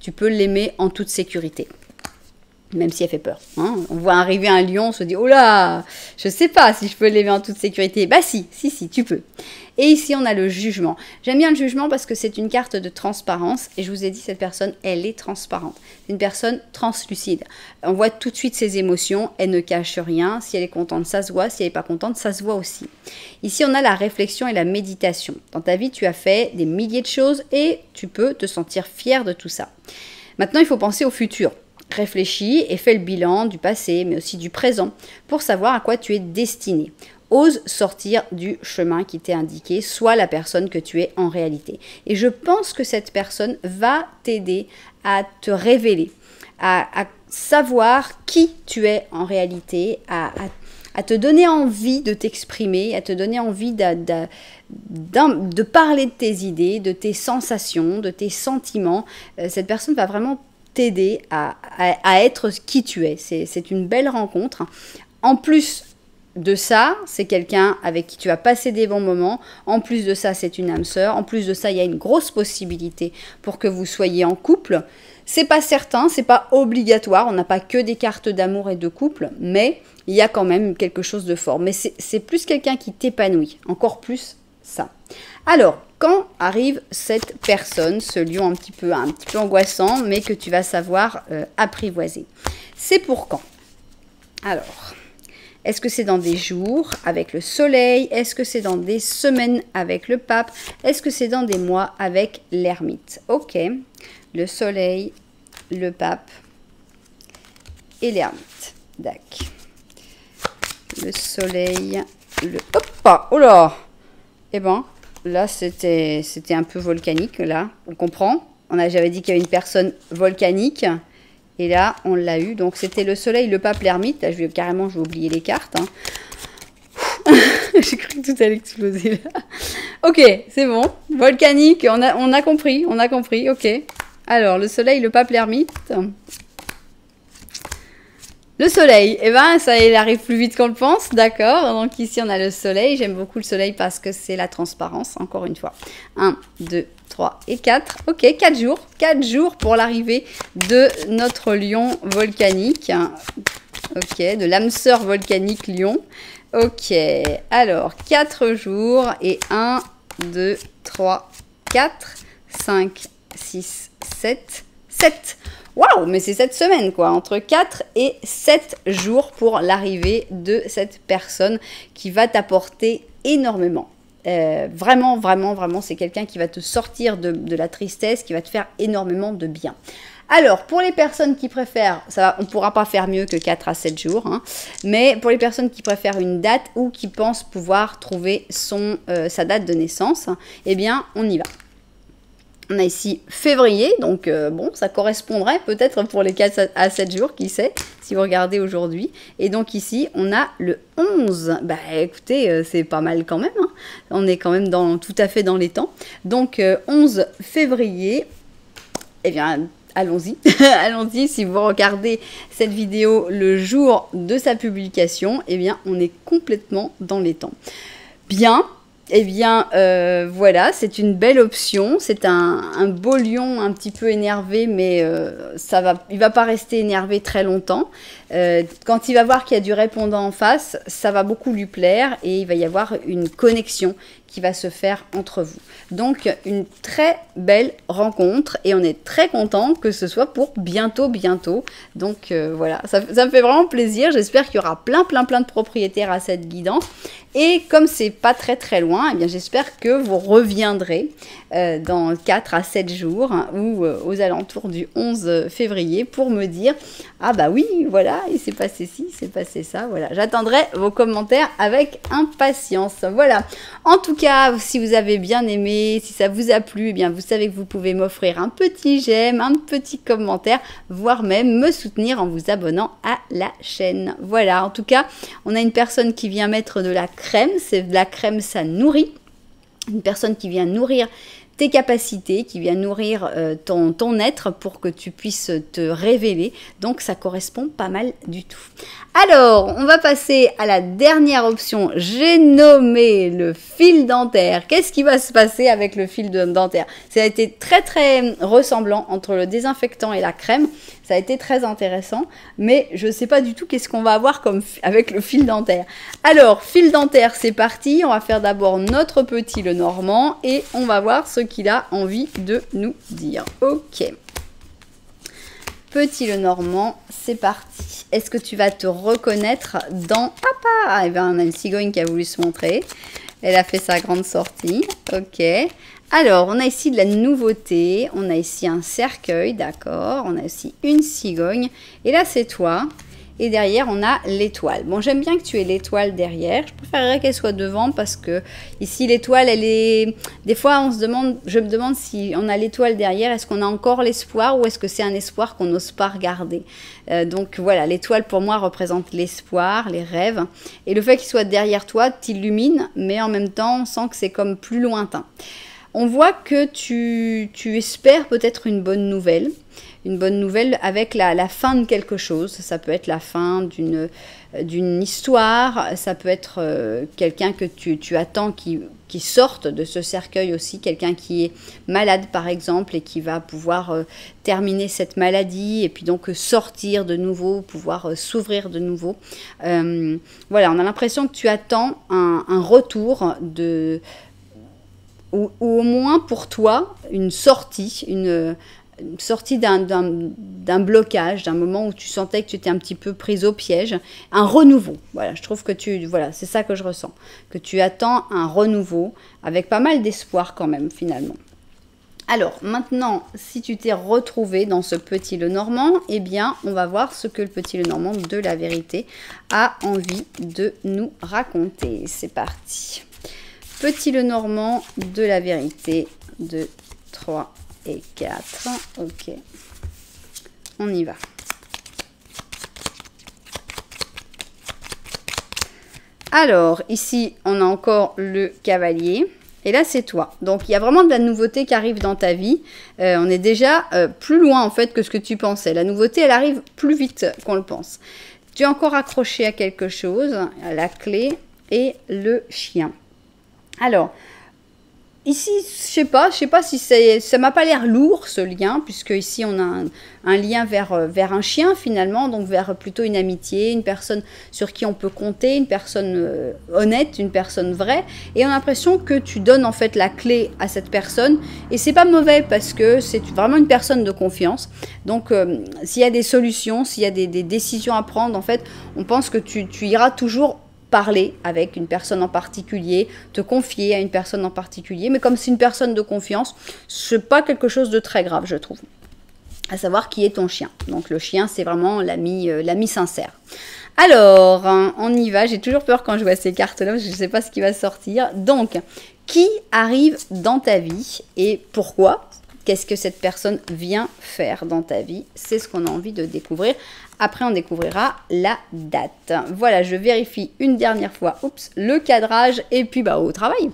[SPEAKER 1] tu peux l'aimer en toute sécurité. Même si elle fait peur. Hein. On voit arriver un lion, on se dit « Oh là, je ne sais pas si je peux l'aimer en toute sécurité. » Bah si, tu peux. Et ici, on a le jugement. J'aime bien le jugement parce que c'est une carte de transparence. Et je vous ai dit, cette personne, elle est transparente. C'est une personne translucide. On voit tout de suite ses émotions. Elle ne cache rien. Si elle est contente, ça se voit. Si elle n'est pas contente, ça se voit aussi. Ici, on a la réflexion et la méditation. Dans ta vie, tu as fait des milliers de choses et tu peux te sentir fier de tout ça. Maintenant, il faut penser au futur. Réfléchis et fais le bilan du passé, mais aussi du présent, pour savoir à quoi tu es destiné. Ose sortir du chemin qui t'est indiqué, sois la personne que tu es en réalité. Et je pense que cette personne va t'aider à te révéler, à savoir qui tu es en réalité, à te donner envie de t'exprimer, à te donner envie de parler de tes idées, de tes sensations, de tes sentiments. Cette personne va vraiment t'aider à être qui tu es. C'est une belle rencontre. En plus de ça, c'est quelqu'un avec qui tu vas passer des bons moments. En plus de ça, c'est une âme sœur. En plus de ça, il y a une grosse possibilité pour que vous soyez en couple. C'est pas certain, c'est pas obligatoire. On n'a pas que des cartes d'amour et de couple, mais il y a quand même quelque chose de fort. Mais c'est plus quelqu'un qui t'épanouit. Encore plus ça. Alors, quand arrive cette personne, ce lion un petit peu angoissant, mais que tu vas savoir apprivoiser? C'est pour quand? Alors, est-ce que c'est dans des jours avec le soleil? Est-ce que c'est dans des semaines avec le pape? Est-ce que c'est dans des mois avec l'ermite? Ok, le soleil, le pape et l'ermite. D'accord. Le soleil, Hop, oh là! Eh ben, là, c'était un peu volcanique, là. On comprend. J'avais dit qu'il y avait une personne volcanique. Et là, on l'a eu. Donc, c'était le soleil, le pape, l'ermite. Là, je vais oublier les cartes. Hein. J'ai cru que tout allait exploser, là. Ok, c'est bon. Volcanique, on a compris. Ok. Alors, le soleil, le pape, l'ermite. Le soleil, eh ben, ça, il arrive plus vite qu'on le pense, d'accord. Donc ici, on a le soleil. J'aime beaucoup le soleil parce que c'est la transparence, encore une fois. 1, 2, 3 et 4. Ok, 4 jours. 4 jours pour l'arrivée de notre lion volcanique. Ok, de l'âme sœur volcanique lion. Ok, alors, 4 jours et 1, 2, 3, 4, 5, 6, 7, 7. Waouh, mais c'est cette semaine, quoi, entre 4 et 7 jours pour l'arrivée de cette personne qui va t'apporter énormément. Vraiment, c'est quelqu'un qui va te sortir de la tristesse, qui va te faire énormément de bien. Alors, pour les personnes qui préfèrent, on ne pourra pas faire mieux que 4 à 7 jours, hein, mais pour les personnes qui préfèrent une date ou qui pensent pouvoir trouver sa date de naissance, eh bien, on y va. On a ici février, donc bon, ça correspondrait peut-être pour les 4 à 7 jours, qui sait, si vous regardez aujourd'hui. Et donc ici, on a le 11. Bah écoutez, c'est pas mal quand même. Hein. On est quand même tout à fait dans les temps. Donc 11 février, eh bien, allons-y. Allons-y, si vous regardez cette vidéo le jour de sa publication, eh bien, on est complètement dans les temps. Bien. Eh bien, voilà, c'est une belle option. C'est un beau lion un petit peu énervé, mais il va pas rester énervé très longtemps. Quand il va voir qu'il y a du répondant en face, ça va beaucoup lui plaire et il va y avoir une connexion qui va se faire entre vous. Donc, une très belle rencontre et on est très content que ce soit pour bientôt. Donc, voilà, ça me fait vraiment plaisir. J'espère qu'il y aura plein de propriétaires à cette guidance. Et comme c'est pas très loin, eh bien, j'espère que vous reviendrez dans 4 à 7 jours ou aux alentours du 11 février pour me dire « Ah bah oui, voilà, il s'est passé ci, il s'est passé ça. » Voilà, j'attendrai vos commentaires avec impatience. Voilà, en tout cas, si vous avez bien aimé, si ça vous a plu, eh bien, vous savez que vous pouvez m'offrir un petit j'aime, un petit commentaire, voire même me soutenir en vous abonnant à la chaîne. Voilà, en tout cas, on a une personne qui vient mettre de la crème, c'est de la crème, ça nourrit. Une personne qui vient nourrir tes capacités, qui vient nourrir ton être pour que tu puisses te révéler. Donc, ça correspond pas mal du tout. Alors, on va passer à la dernière option. J'ai nommé le fil dentaire. Qu'est-ce qui va se passer avec le fil dentaire? Ça a été très ressemblant entre le désinfectant et la crème. Ça a été très intéressant, mais je ne sais pas du tout qu'est-ce qu'on va avoir avec le fil dentaire. Alors, fil dentaire, c'est parti. On va faire d'abord notre petit Lenormand et on va voir ce qu'il a envie de nous dire. Ok. Petit Lenormand, c'est parti. Est-ce que tu vas te reconnaître dans... Papa? Eh bien, on a une cigogne qui a voulu se montrer. Elle a fait sa grande sortie. Ok. Alors, on a ici de la nouveauté. On a ici un cercueil, d'accord. On a aussi une cigogne. Et là, c'est toi. Et derrière, on a l'étoile. Bon, j'aime bien que tu aies l'étoile derrière. Je préférerais qu'elle soit devant parce que ici, l'étoile, elle est... Des fois, je me demande si on a l'étoile derrière. Est-ce qu'on a encore l'espoir ou est-ce que c'est un espoir qu'on n'ose pas regarder? Donc, voilà, l'étoile, pour moi, représente l'espoir, les rêves. Et le fait qu'il soit derrière toi t'illumine, mais en même temps, on sent que c'est comme plus lointain. On voit que tu espères peut-être une bonne nouvelle. Une bonne nouvelle avec la fin de quelque chose. Ça peut être la fin d'une histoire, ça peut être quelqu'un que tu attends qui sorte de ce cercueil aussi, quelqu'un qui est malade par exemple et qui va pouvoir terminer cette maladie et puis donc sortir de nouveau, pouvoir s'ouvrir de nouveau. Voilà, on a l'impression que tu attends un retour ou au moins pour toi, une sortie d'un blocage, d'un moment où tu sentais que tu étais un petit peu prise au piège, un renouveau. Voilà, je trouve que voilà, c'est ça que je ressens, que tu attends un renouveau avec pas mal d'espoir quand même finalement. Alors maintenant, si tu t'es retrouvé dans ce petit Lenormand, eh bien, on va voir ce que le petit Lenormand de la vérité a envie de nous raconter. C'est parti. Petit Lenormand de la vérité, 2, 3 et 4. Ok. On y va. Alors, ici, on a encore le cavalier. Et là, c'est toi. Donc, il y a vraiment de la nouveauté qui arrive dans ta vie. On est déjà plus loin, en fait, que ce que tu pensais. La nouveauté, elle arrive plus vite qu'on le pense. Tu es encore accroché à quelque chose, à la clé et le chien. Alors, ici, je sais pas si ça m'a pas l'air lourd ce lien, puisque ici on a un lien vers un chien finalement, donc vers plutôt une amitié, une personne sur qui on peut compter, une personne honnête, une personne vraie, et on a l'impression que tu donnes en fait la clé à cette personne, et c'est pas mauvais parce que c'est vraiment une personne de confiance. Donc s'il y a des solutions, s'il y a des décisions à prendre, en fait, on pense que tu iras toujours parler avec une personne en particulier, te confier à une personne en particulier, mais comme c'est une personne de confiance, c'est pas quelque chose de très grave, je trouve. À savoir qui est ton chien. Donc le chien, c'est vraiment l'ami sincère. Alors, on y va. J'ai toujours peur quand je vois ces cartes-là, parce que je ne sais pas ce qui va sortir. Donc, qui arrive dans ta vie et pourquoi? Qu'est-ce que cette personne vient faire dans ta vie? C'est ce qu'on a envie de découvrir. Après, on découvrira la date. Voilà, je vérifie une dernière fois le cadrage et puis au travail.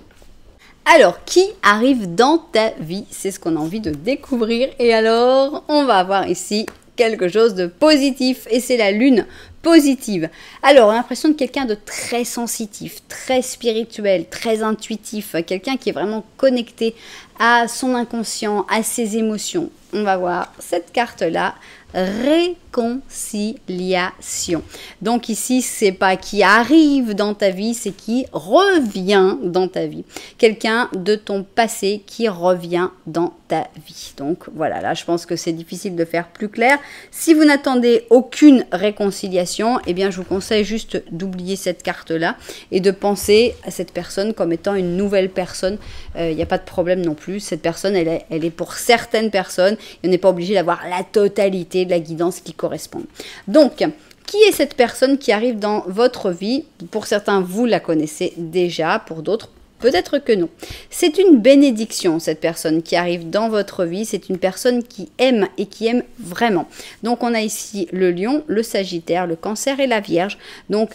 [SPEAKER 1] Alors, qui arrive dans ta vie? C'est ce qu'on a envie de découvrir. Et alors, on va avoir ici quelque chose de positif. Et c'est la lune positive. Alors, on a l'impression de quelqu'un de très sensitif, très spirituel, très intuitif. Quelqu'un qui est vraiment connecté à son inconscient, à ses émotions. On va voir cette carte-là. Réconciliation. Donc ici, c'est pas qui arrive dans ta vie, c'est qui revient dans ta vie. Quelqu'un de ton passé qui revient dans ta vie. Donc voilà, là je pense que c'est difficile de faire plus clair. Si vous n'attendez aucune réconciliation, eh bien je vous conseille juste d'oublier cette carte-là et de penser à cette personne comme étant une nouvelle personne. Il n'y a pas de problème non plus. Cette personne, elle est pour certaines personnes et on n'est pas obligé d'avoir la totalité de la guidance qui correspond. Donc, qui est cette personne qui arrive dans votre vie? Pour certains, vous la connaissez déjà, pour d'autres, peut-être que non. C'est une bénédiction, cette personne qui arrive dans votre vie. C'est une personne qui aime et qui aime vraiment. Donc, on a ici le lion, le sagittaire, le cancer et la vierge. Donc,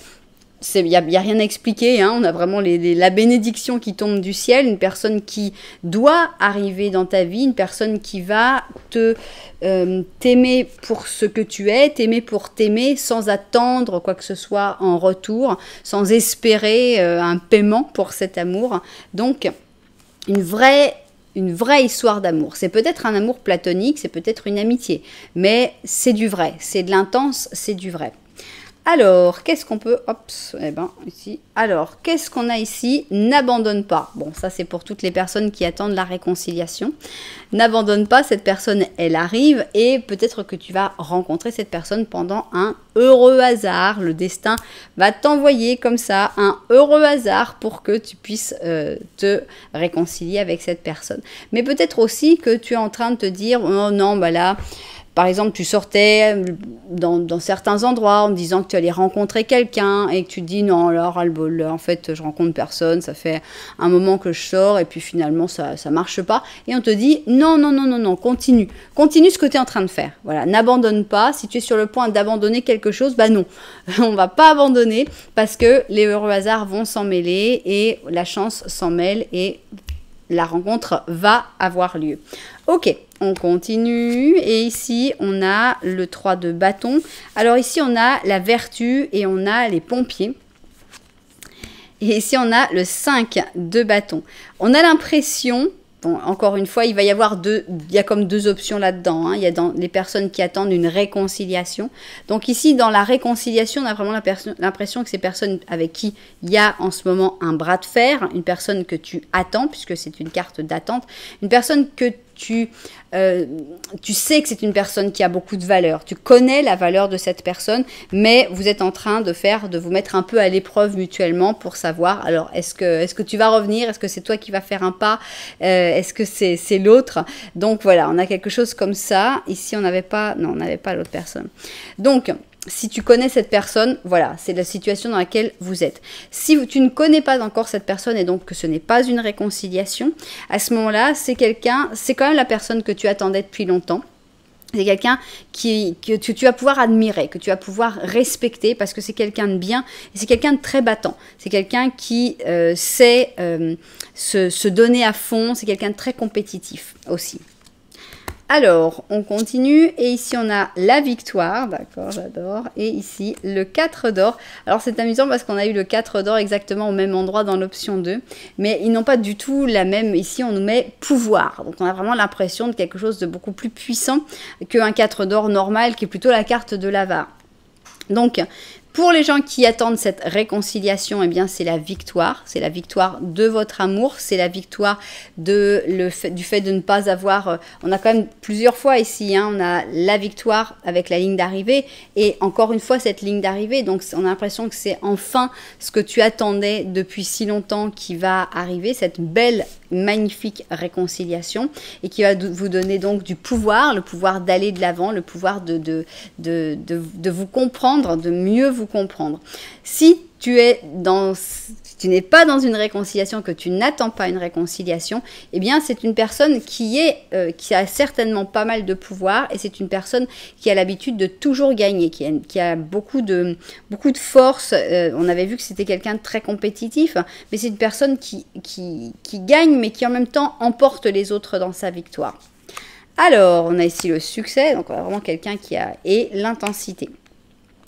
[SPEAKER 1] il n'y a rien à expliquer, hein. On a vraiment la bénédiction qui tombe du ciel, une personne qui doit arriver dans ta vie, une personne qui va t'aimer pour ce que tu es, t'aimer pour t'aimer sans attendre quoi que ce soit en retour, sans espérer un paiement pour cet amour. Donc, une vraie histoire d'amour. C'est peut-être un amour platonique, c'est peut-être une amitié, mais c'est du vrai, c'est de l'intense, c'est du vrai. Alors, qu'est-ce qu'on peut... Hop, eh ben, ici. Alors, qu'est-ce qu'on a ici? N'abandonne pas. Bon, ça, c'est pour toutes les personnes qui attendent la réconciliation. N'abandonne pas, cette personne, elle arrive et peut-être que tu vas rencontrer cette personne pendant un heureux hasard. Le destin va t'envoyer comme ça un heureux hasard pour que tu puisses te réconcilier avec cette personne. Mais peut-être aussi que tu es en train de te dire, oh non, bah là... Par exemple, tu sortais dans certains endroits en me disant que tu allais rencontrer quelqu'un et que tu te dis non, alors en fait, je rencontre personne, ça fait un moment que je sors et puis finalement, ça marche pas. Et on te dit non, continue. Continue ce que tu es en train de faire. Voilà, n'abandonne pas. Si tu es sur le point d'abandonner quelque chose, bah non, on va pas abandonner parce que les heureux hasards vont s'en mêler et la chance s'en mêle et la rencontre va avoir lieu. Ok, on continue et ici on a le 3 de bâton. Alors ici on a la vertu et on a les pompiers. Et ici on a le 5 de bâton. On a l'impression... Bon, encore une fois, il va y avoir il y a comme deux options là-dedans. Hein. Il y a les personnes qui attendent une réconciliation. Donc ici, dans la réconciliation, on a vraiment l'impression que ces personnes avec qui il y a en ce moment un bras de fer, une personne que tu attends, puisque c'est une carte d'attente, une personne que tu sais que c'est une personne qui a beaucoup de valeur. Tu connais la valeur de cette personne, mais vous êtes en train de vous mettre un peu à l'épreuve mutuellement pour savoir, alors, est-ce que tu vas revenir? Est-ce que c'est toi qui vas faire un pas? Est-ce que c'est l'autre? Donc, voilà, on a quelque chose comme ça. Ici, on n'avait pas l'autre personne. Donc, si tu connais cette personne, voilà, c'est la situation dans laquelle vous êtes. Si tu ne connais pas encore cette personne et donc que ce n'est pas une réconciliation, à ce moment-là, c'est quand même la personne que tu attendais depuis longtemps. C'est quelqu'un que tu vas pouvoir admirer, que tu vas pouvoir respecter parce que c'est quelqu'un de bien et c'est quelqu'un de très battant. C'est quelqu'un qui sait se donner à fond, c'est quelqu'un de très compétitif aussi. Alors, on continue et ici on a la victoire, d'accord, j'adore, et ici le 4 d'or. Alors c'est amusant parce qu'on a eu le 4 d'or exactement au même endroit dans l'option 2, mais ils n'ont pas du tout la même, ici on nous met pouvoir, donc on a vraiment l'impression de quelque chose de beaucoup plus puissant qu'un 4 d'or normal qui est plutôt la carte de l'avare. Donc, pour les gens qui attendent cette réconciliation, eh bien, c'est la victoire de votre amour, c'est la victoire du fait de ne pas avoir... on a quand même plusieurs fois ici, hein, on a la victoire avec la ligne d'arrivée et encore une fois cette ligne d'arrivée, donc on a l'impression que c'est enfin ce que tu attendais depuis si longtemps qui va arriver, cette belle, magnifique réconciliation et qui va vous donner donc du pouvoir, le pouvoir d'aller de l'avant, le pouvoir de vous comprendre, de mieux vous vous comprendre. Si tu n'es pas dans une réconciliation, que tu n'attends pas une réconciliation, eh bien c'est une personne qui a certainement pas mal de pouvoir et c'est une personne qui a l'habitude de toujours gagner, qui a beaucoup de force. On avait vu que c'était quelqu'un de très compétitif, mais c'est une personne qui gagne, mais qui en même temps emporte les autres dans sa victoire. Alors, on a ici le succès, donc vraiment quelqu'un et l'intensité.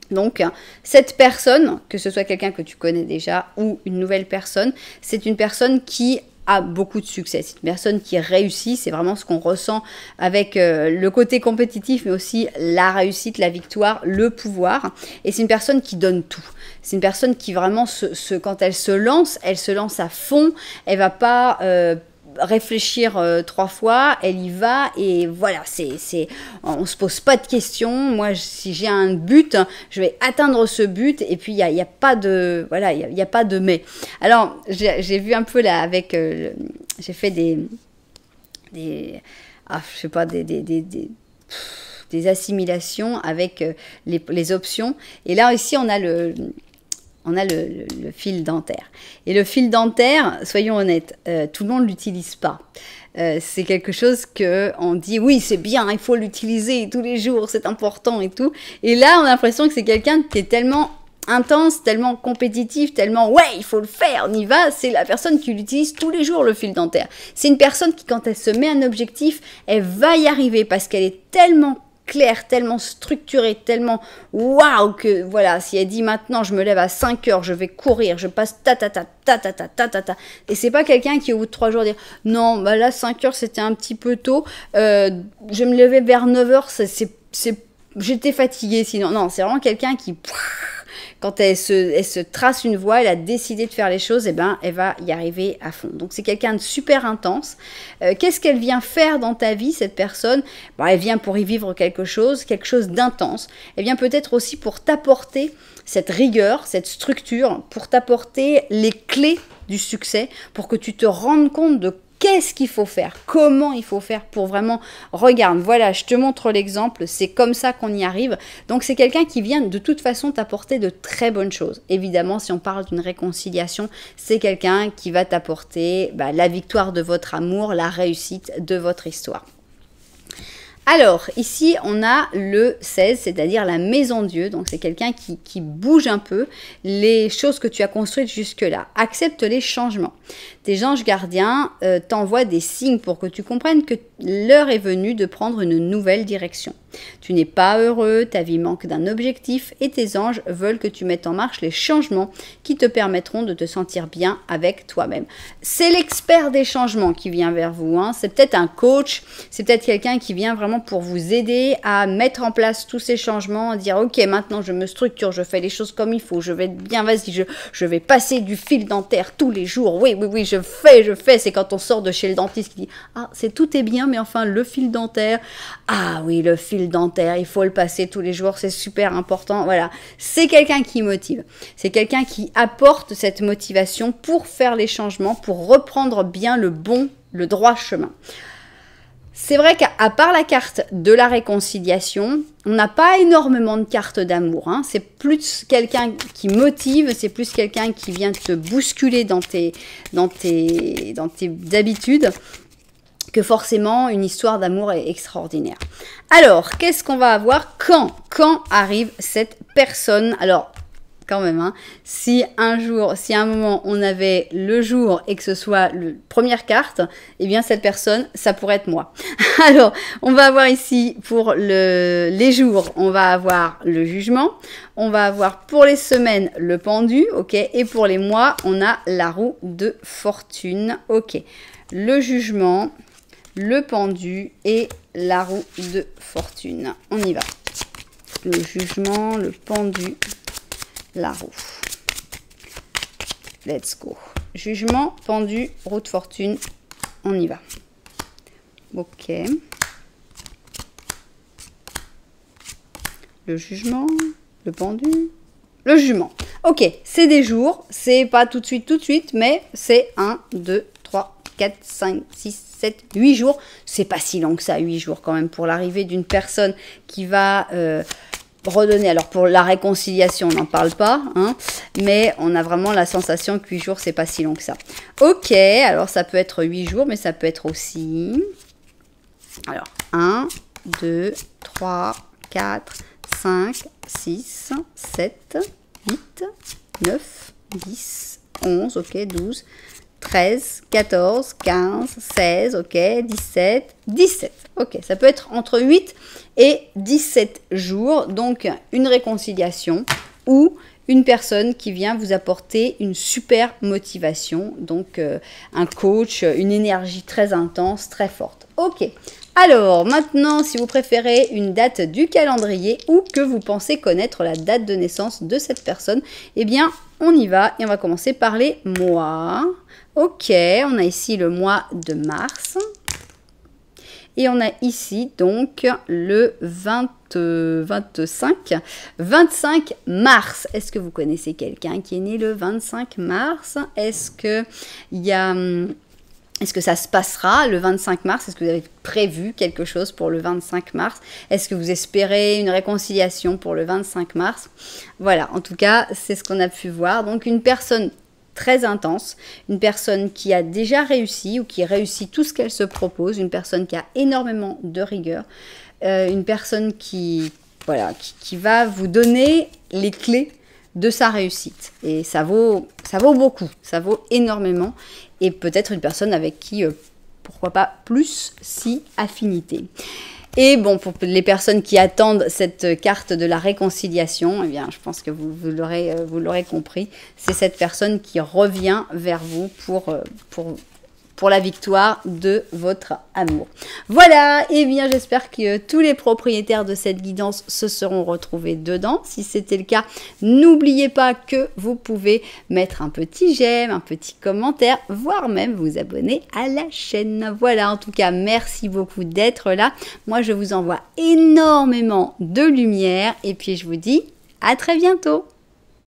[SPEAKER 1] Donc, cette personne, que ce soit quelqu'un que tu connais déjà ou une nouvelle personne, c'est une personne qui a beaucoup de succès. C'est une personne qui réussit, c'est vraiment ce qu'on ressent avec le côté compétitif, mais aussi la réussite, la victoire, le pouvoir. Et c'est une personne qui donne tout. C'est une personne qui vraiment, quand elle se lance à fond. Elle va pas réfléchir 3 fois, elle y va et voilà, on se pose pas de questions. Moi, si j'ai un but, je vais atteindre ce but et puis il y a pas de voilà, il y a pas de mais. Alors j'ai vu un peu là avec j'ai fait je sais pas des assimilations avec les options et là ici on a le fil dentaire. Et le fil dentaire, soyons honnêtes, tout le monde ne l'utilise pas. C'est quelque chose qu'on dit, oui, c'est bien, il faut l'utiliser tous les jours, c'est important et tout. Et là, on a l'impression que c'est quelqu'un qui est tellement intense, tellement compétitif, tellement, ouais, il faut le faire, on y va. C'est la personne qui l'utilise tous les jours, le fil dentaire. C'est une personne qui, quand elle se met un objectif, elle va y arriver parce qu'elle est tellement claire, tellement structurée, tellement waouh que voilà, si elle dit maintenant je me lève à 5 heures, je vais courir, je passe ta et c'est pas quelqu'un qui au bout de 3 jours dire non, bah là 5 heures c'était un petit peu tôt, je me levais vers 9 heures, j'étais fatiguée sinon, non, c'est vraiment quelqu'un qui quand elle se trace une voie, elle a décidé de faire les choses, et ben, elle va y arriver à fond. Donc, c'est quelqu'un de super intense. Qu'est-ce qu'elle vient faire dans ta vie, cette personne? Bon, elle vient pour y vivre quelque chose d'intense. Elle vient peut-être aussi pour t'apporter cette rigueur, cette structure, pour t'apporter les clés du succès, pour que tu te rendes compte de qu'est-ce qu'il faut faire, comment il faut faire pour vraiment, regarde, voilà, je te montre l'exemple, c'est comme ça qu'on y arrive. Donc c'est quelqu'un qui vient de toute façon t'apporter de très bonnes choses. Évidemment, si on parle d'une réconciliation, c'est quelqu'un qui va t'apporter la victoire de votre amour, la réussite de votre histoire. Alors, ici, on a le 16, c'est-à-dire la maison Dieu. Donc, c'est quelqu'un qui bouge un peu les choses que tu as construites jusque-là. Accepte les changements. Tes anges gardiens t'envoient des signes pour que tu comprennes que l'heure est venue de prendre une nouvelle direction. Tu n'es pas heureux, ta vie manque d'un objectif et tes anges veulent que tu mettes en marche les changements qui te permettront de te sentir bien avec toi-même. C'est l'expert des changements qui vient vers vous. Hein. C'est peut-être un coach, c'est peut-être quelqu'un qui vient vraiment pour vous aider à mettre en place tous ces changements, à dire ok, maintenant je me structure, je fais les choses comme il faut, je vais être bien, vas-y, je vais passer du fil dentaire tous les jours. Oui, je fais. C'est quand on sort de chez le dentiste qui dit ah, tout est bien, mais enfin le fil dentaire, ah oui, le fil dentaire, il faut le passer tous les jours, c'est super important. Voilà, c'est quelqu'un qui motive. C'est quelqu'un qui apporte cette motivation pour faire les changements, pour reprendre bien le droit chemin. C'est vrai qu'à part la carte de la réconciliation, on n'a pas énormément de cartes d'amour. Hein. C'est plus quelqu'un qui motive, c'est plus quelqu'un qui vient te bousculer dans tes habitudes, que forcément une histoire d'amour est extraordinaire. Alors, qu'est-ce qu'on va avoir quand arrive cette personne? Alors, quand même, hein, si un moment on avait le jour et que ce soit la première carte, eh bien cette personne, ça pourrait être moi. Alors, on va avoir ici pour les jours, on va avoir le jugement, on va avoir pour les semaines le pendu, ok, et pour les mois, on a la roue de fortune, ok. Le jugement, le pendu et la roue de fortune. On y va. Le jugement, le pendu, la roue. Let's go. Jugement, pendu, roue de fortune. On y va. Ok. Le jugement, le pendu, le jugement. Ok, c'est des jours. C'est pas tout de suite, mais c'est 1, 2, 3, 4, 5, 6, 7, 8 jours. C'est pas si long que ça, 8 jours quand même, pour l'arrivée d'une personne qui va redonner. Alors pour la réconciliation, on n'en parle pas, hein, mais on a vraiment la sensation que 8 jours, c'est pas si long que ça. Ok, alors ça peut être 8 jours, mais ça peut être aussi... Alors, 1, 2, 3, 4, 5, 6, 7, 8, 9, 10, 11, ok, 12, 13, 14, 15, 16, ok, 17, 17. Ok, ça peut être entre 8 et 17 jours, donc une réconciliation ou une personne qui vient vous apporter une super motivation, donc un coach, une énergie très intense, très forte. Ok, alors maintenant, si vous préférez une date du calendrier ou que vous pensez connaître la date de naissance de cette personne, eh bien, on y va et on va commencer par les mois. Ok, on a ici le mois de mars. Et on a ici donc le 25 mars. Est-ce que vous connaissez quelqu'un qui est né le 25 mars? Est-ce que ça se passera le 25 mars? Est-ce que vous avez prévu quelque chose pour le 25 mars? Est-ce que vous espérez une réconciliation pour le 25 mars? Voilà, en tout cas, c'est ce qu'on a pu voir. Donc, une personne très intense, une personne qui a déjà réussi ou qui réussit tout ce qu'elle se propose, une personne qui a énormément de rigueur, une personne qui va vous donner les clés de sa réussite. Et ça vaut beaucoup, ça vaut énormément. Et peut-être une personne avec qui, pourquoi pas, plus si affinité. Et bon, pour les personnes qui attendent cette carte de la réconciliation, eh bien, je pense que vous l'aurez compris, c'est cette personne qui revient vers vous pour la victoire de votre amour. Voilà, et bien j'espère que tous les propriétaires de cette guidance se seront retrouvés dedans. Si c'était le cas, n'oubliez pas que vous pouvez mettre un petit j'aime, un petit commentaire, voire même vous abonner à la chaîne. Voilà, en tout cas, merci beaucoup d'être là. Moi, je vous envoie énormément de lumière et puis je vous dis à très bientôt.